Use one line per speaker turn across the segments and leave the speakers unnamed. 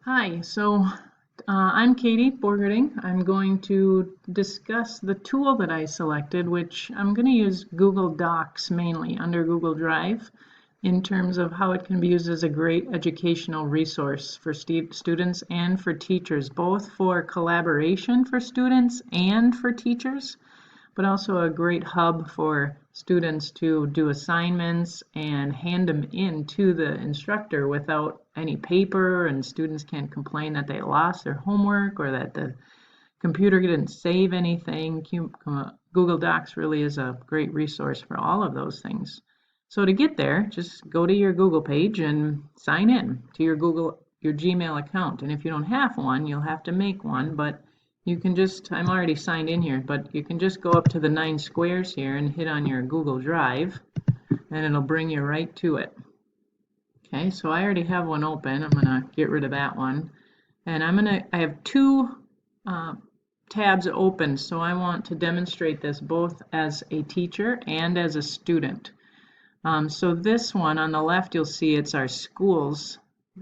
Hi, I'm Katie Borgerding. I'm going to discuss the tool that I selected, which I'm going to use Google Docs mainly under Google Drive in terms of how it can be used as a great educational resource for students and for teachers, both for collaboration for students and for teachers, but also a great hub for students to do assignments and hand them in to the instructor without any paper, and students can't complain that they lost their homework or that the computer didn't save anything. Google Docs really is a great resource for all of those things. So to get there, just go to your Google page and sign in to your Gmail account. And if you don't have one, you'll have to make one, but you can just, I'm already signed in here, but you can just go up to the 9 squares here and hit on your Google Drive, and it'll bring you right to it. Okay, so I already have one open. I'm gonna get rid of that one. And I have two tabs open, so I want to demonstrate this both as a teacher and as a student. So this one on the left, you'll see it's our school's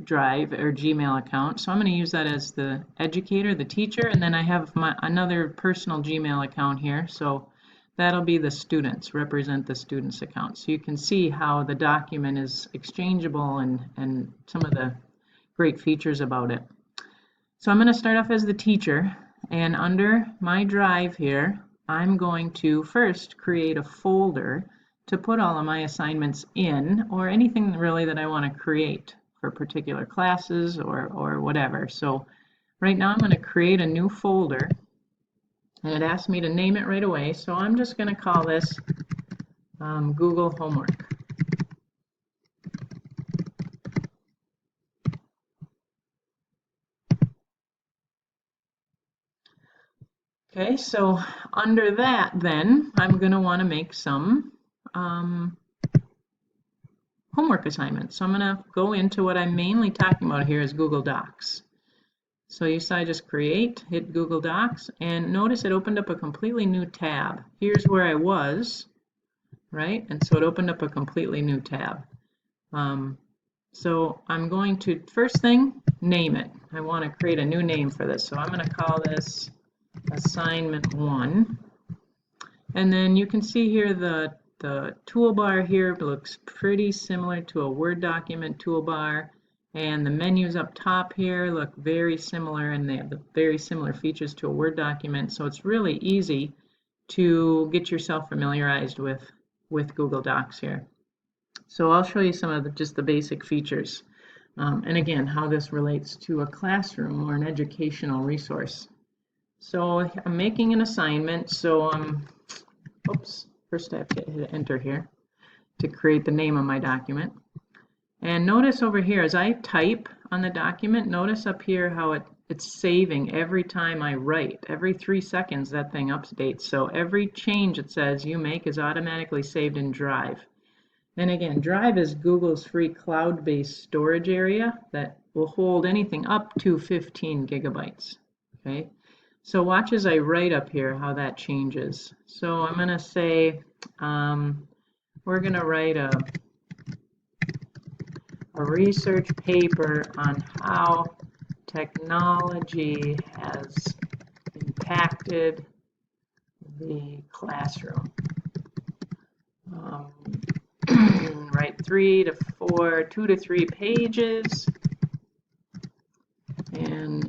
Drive or Gmail account. So I'm going to use that as the educator, the teacher, and then I have my another personal Gmail account here. So that'll be the students, represent the students account. So you can see how the document is exchangeable and some of the great features about it. So I'm going to start off as the teacher, and under my Drive here, I'm going to first create a folder to put all of my assignments in, or anything really that I want to create for particular classes or whatever. So right now I'm going to create a new folder, and it asked me to name it right away. So I'm just going to call this Google Homework. Okay, so under that then I'm going to want to make some homework assignments. So I'm going to go into what I'm mainly talking about here is Google Docs. So you saw I just create, hit Google Docs, and notice it opened up a completely new tab. Here's where I was, right? And so it opened up a completely new tab. So I'm going to, first thing, name it. I want to create a new name for this. So I'm going to call this Assignment 1. And then you can see here the toolbar here looks pretty similar to a Word document toolbar, and the menus up top here look very similar, and they have the very similar features to a Word document, so it's really easy to get yourself familiarized with Google Docs here. So I'll show you some of just the basic features, and again how this relates to a classroom or an educational resource. So I'm making an assignment, so oops, first I have to hit enter here to create the name of my document. And notice over here, as I type on the document, notice up here how it's saving every time I write. Every 3 seconds that thing updates. So every change it says you make is automatically saved in Drive. And again, Drive is Google's free cloud-based storage area that will hold anything up to 15 gigabytes. Okay. So watch as I write up here how that changes. So I'm going to say we're going to write a research paper on how technology has impacted the classroom. Write 2 to 3 pages and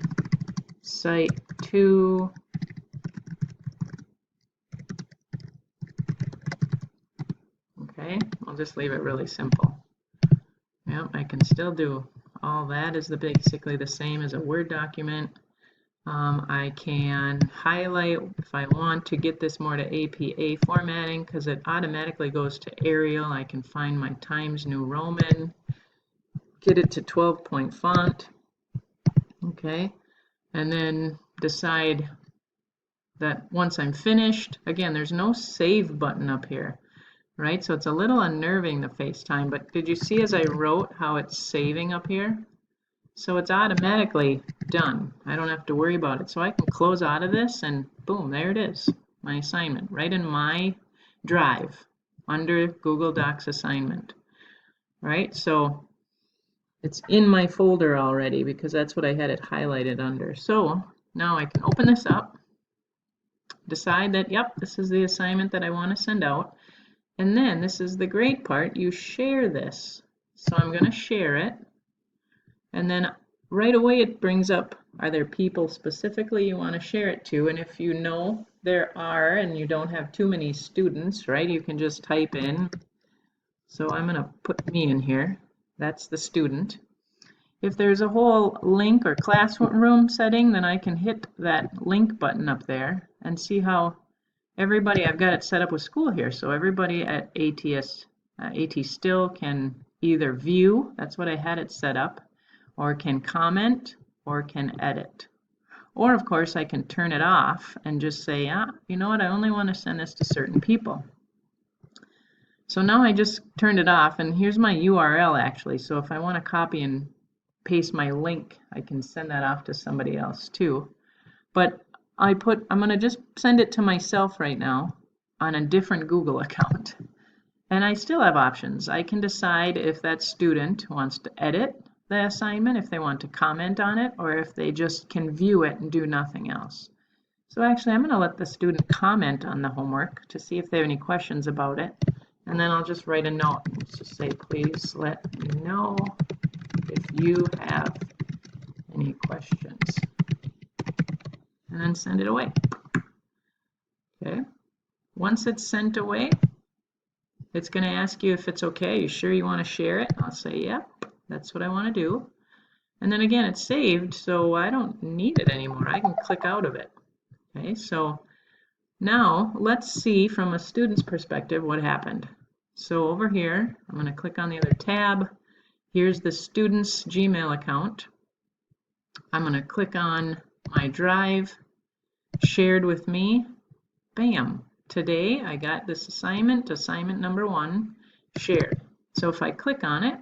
cite 2 okay, I'll just leave it really simple. Yep, I can still do all that is basically the same as a Word document. I can highlight if I want to get this more to APA formatting because it automatically goes to Arial. I can find my Times New Roman, get it to 12-point font, okay, and then decide that once I'm finished, again, there's no save button up here, right? So it's a little unnerving, the FaceTime, but did you see as I wrote how it's saving up here? So it's automatically done. I don't have to worry about it. So I can close out of this and boom, there it is, my assignment, right in my Drive under Google Docs assignment, right? So It's in my folder already because that's what I had it highlighted under. So now I can open this up, decide that, yep, this is the assignment that I want to send out. And then this is the great part, you share this. So I'm going to share it. And then right away it brings up, are there people specifically you want to share it to? And if you know there are and you don't have too many students, right, you can just type in. So I'm going to put me in here. That's the student. If there's a whole link or classroom setting, then I can hit that link button up there and see how everybody, I've got it set up with school here, so everybody at AT Still can either view, that's what I had it set up, or can comment, or can edit. Or of course I can turn it off and just say, you know what, I only want to send this to certain people. So now I just turned it off, and here's my URL actually, so if I want to copy and paste my link, I can send that off to somebody else too. But I'm going to just send it to myself right now on a different Google account. And I still have options. I can decide if that student wants to edit the assignment, if they want to comment on it, or if they just can view it and do nothing else. So actually, I'm going to let the student comment on the homework to see if they have any questions about it. And then I'll just write a note. Let's just say, please let me know if you have any questions. And then send it away. Okay. Once it's sent away, it's going to ask you if it's okay. You sure you want to share it? I'll say, yep, that's what I want to do. And then again, it's saved, so I don't need it anymore. I can click out of it. Okay, so now let's see from a student's perspective what happened. So over here, I'm going to click on the other tab. Here's the student's Gmail account. I'm going to click on my drive, shared with me. Bam! Today I got this assignment number 1, shared. So if I click on it,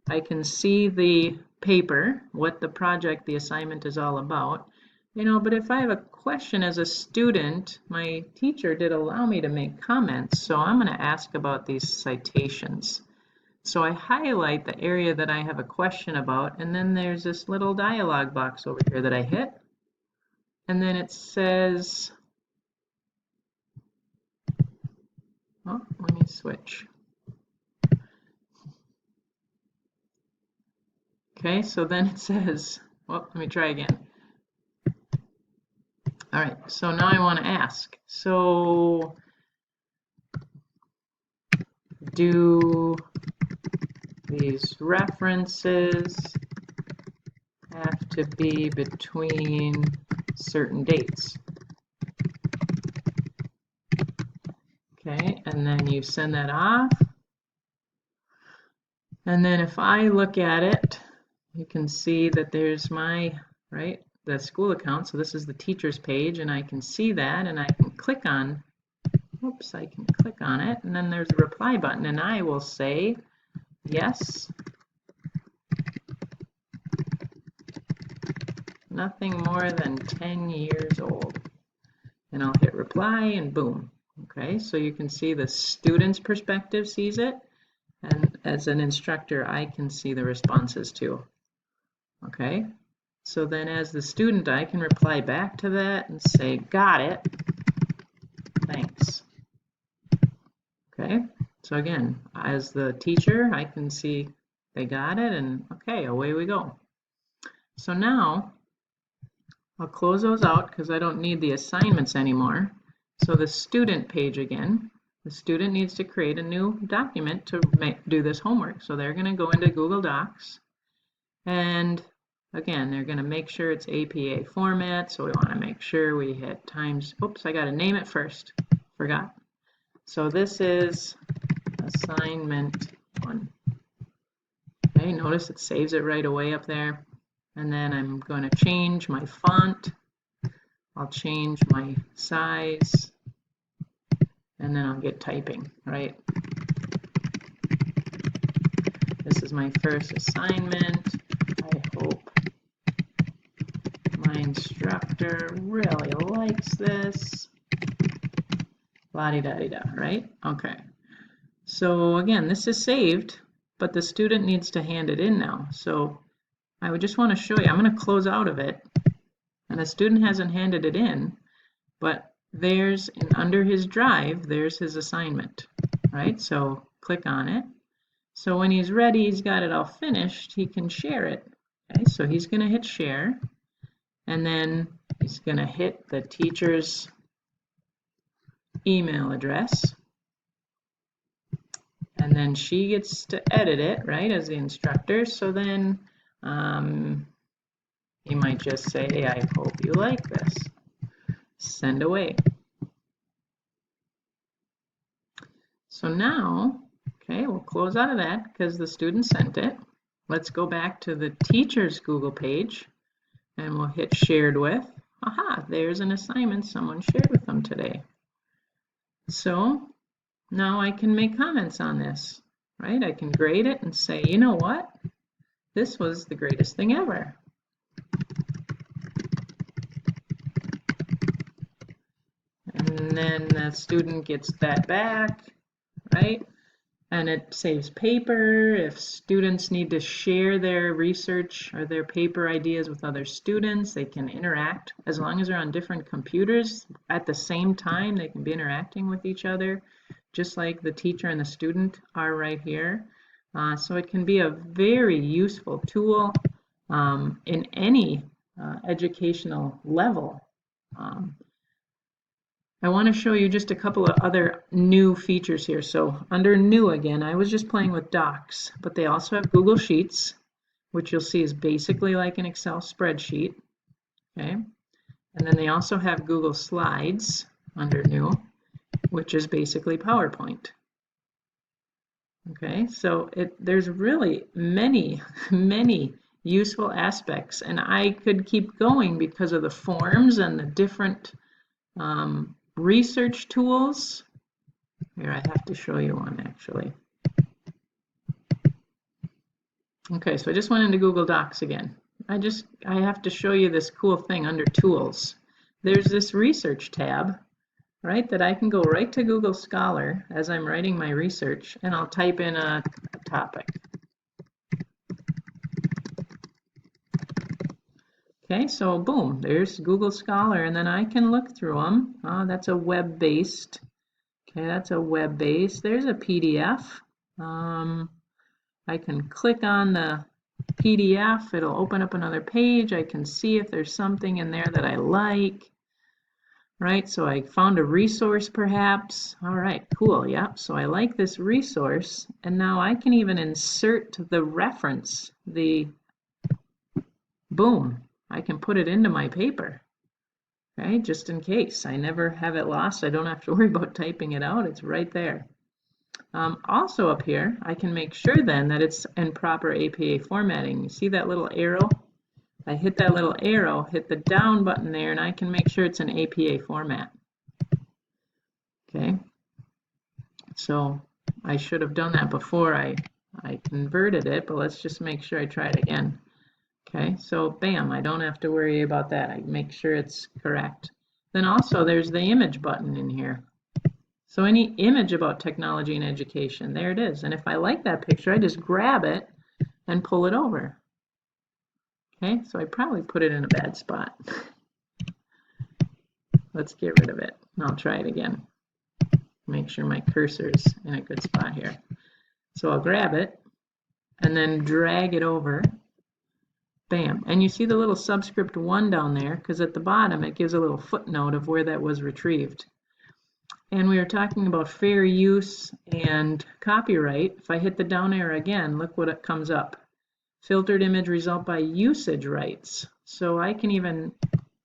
I can see the paper, what the project, the assignment is all about. You know, but if I have a question as a student, my teacher did allow me to make comments, so I'm going to ask about these citations. So I highlight the area that I have a question about, and then there's this little dialog box over here that I hit, and then it says, oh, let me switch. Okay, so then it says, well, let me try again. All right, so now I want to ask. So do these references have to be between certain dates? Okay, and then you send that off. And then if I look at it, you can see that there's my, right, the school account. So this is the teacher's page, and I can see that, and I can click on, oops, I can click on it, and then there's a reply button, and I will say, yes, nothing more than 10 years old. And I'll hit reply, and boom. Okay, so you can see the student's perspective sees it, and as an instructor, I can see the responses too. Okay, so then as the student, I can reply back to that and say, got it, thanks. Okay, so again, as the teacher, I can see they got it, and okay, away we go. So now, I'll close those out because I don't need the assignments anymore. So the student page again, the student needs to create a new document to do this homework. So they're going to go into Google Docs, and again, they're going to make sure it's APA format. So we want to make sure we hit times, oops, I got to name it first, forgot. So this is assignment 1. Okay, notice it saves it right away up there. And then I'm going to change my font. I'll change my size. And then I'll get typing, right? This is my first assignment. I hope my instructor really likes this. La-di-da-di-da, right? Okay. So again, this is saved. but the student needs to hand it in now. So I would just want to show you, I'm going to close out of it, and the student hasn't handed it in, but there's, under his drive, there's his assignment, right? So click on it. So when he's ready, he's got it all finished, he can share it. Okay, so he's going to hit share, and then he's going to hit the teacher's email address, and then she gets to edit it, right, as the instructor. So then he might just say, hey, I hope you like this. Send away. So now, okay, we'll close out of that because the student sent it. Let's go back to the teacher's Google page, and we'll hit shared with. Aha, there's an assignment someone shared with them today. So now I can make comments on this, right? I can grade it and say, you know what? This was the greatest thing ever. And then the student gets that back, right? And it saves paper. If students need to share their research or their paper ideas with other students, they can interact. As long as they're on different computers at the same time, they can be interacting with each other, just like the teacher and the student are right here. So it can be a very useful tool in any educational level. I want to show you just a couple of other new features here. So under new again, I was just playing with Docs, but they also have Google Sheets, which you'll see is basically like an Excel spreadsheet. Okay, and then they also have Google Slides under new, which is basically PowerPoint. Okay, so there's really many useful aspects, and I could keep going because of the forms and the different research tools. Here, I have to show you one actually. Okay, so I just went into Google Docs again. I have to show you this cool thing under tools. There's this research tab, right, that I can go right to Google Scholar as I'm writing my research, and I'll type in a topic. Okay, so boom, there's Google Scholar, and then I can look through them. That's a web-based. Okay, that's a web-based. There's a PDF. I can click on the PDF. It'll open up another page. I can see if there's something in there that I like. Right, so I found a resource perhaps. All right, cool, yeah. So I like this resource, and now I can even insert the reference, boom, I can put it into my paper, okay, just in case. I never have it lost. I don't have to worry about typing it out. It's right there. Also up here, I can make sure then that it's in proper APA formatting. You see that little arrow? I hit that little arrow, hit the down button there, and I can make sure it's in APA format. Okay, so I should have done that before I converted it, but let's just make sure I try it again. Okay, so bam, I don't have to worry about that. I make sure it's correct. Then also there's the image button in here. So any image about technology and education, there it is. And if I like that picture, I just grab it and pull it over. Okay, so I probably put it in a bad spot. Let's get rid of it. I'll try it again. Make sure my cursor's in a good spot here. So I'll grab it and then drag it over. Bam. And you see the little subscript 1 down there, because at the bottom it gives a little footnote of where that was retrieved. And we were talking about fair use and copyright. If I hit the down arrow again, look what it comes up. Filtered image result by usage rights. So I can even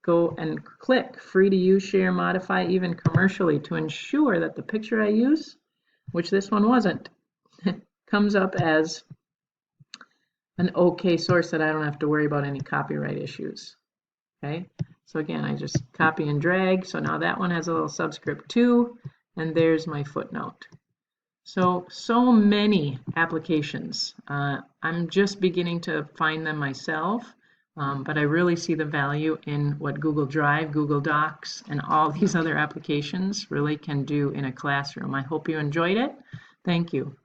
go and click free to use, share, modify, even commercially, to ensure that the picture I use, which this one wasn't, comes up as an okay source that I don't have to worry about any copyright issues. Okay, so again, I just copy and drag. So now that one has a little subscript 2, and there's my footnote. So many applications. I'm just beginning to find them myself, but I really see the value in what Google Drive, Google Docs, and all these other applications really can do in a classroom. I hope you enjoyed it. Thank you.